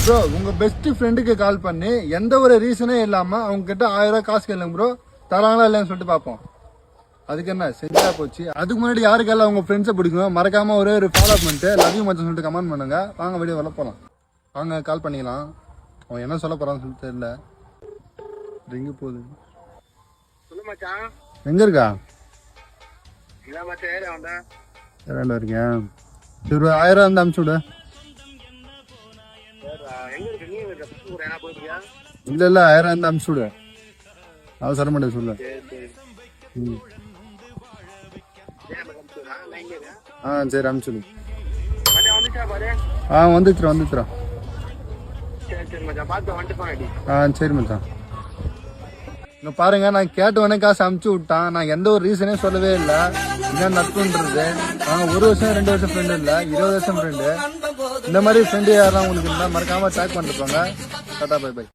Bro உங்க best ஃப்ரெண்டுக்கு கால் பண்ணி எந்த ஒரு ரீசனே இல்லாம அவங்க கிட்ட 1000 ரூபாய் காசு கேளுங்க ப்ரோ, தராங்களா இல்லைன்னு சொல்லிட்டு பார்ப்போம். அதுக்கு என்ன செஞ்சா போச்சு. அதுக்கு முன்னாடி யாருக்கெல்லாம் உங்க ஃப்ரெண்ட்ஸை பிடிக்கும் மறக்காம ஒரே ஒரு ஃபாலோ பண்ணிட்டு லவ் யூ மச்சான் சொல்லிட்டு கமெண்ட் பண்ணுங்க. வாங்க வீடியோ வர போலாம். வாங்க கால் பண்ணிக்கலாம். அவன் என்ன சொல்ல போறான்னு சொல்லிட்டு தெரியல. ரிங்கு போகுது. எங்க இருக்கா? ரெண்டு இருக்கேன். சரி 1000 ரூபா வந்து அனுப்பிச்சு விடு. இல்ல 1000 ரூபா வந்து அனுப்பிச்சு விடு. அவசர மாட்டேன் சொல்லு. சரி அனுப்பிச்சு விடு. வந்துச்சுரா. சரி மச்சான். இங்க பாருங்க, நான் கேட்ட உடனே காசு அமுச்சு விட்டான். நான் எந்த ஒரு ரீசனே சொல்லவே இல்லை. என்ன நட்புன்றது, நாங்க 1 வருஷம் 2 வருஷம் ஃப்ரெண்டு இல்ல, 20 வருஷம் ஃப்ரெண்டு. இந்த மாதிரி ஃப்ரெண்டு யாரெல்லாம் உங்களுக்கு இருந்தா மறக்காம டேக் பண்ணிட்டு போங்க. Tata bye by.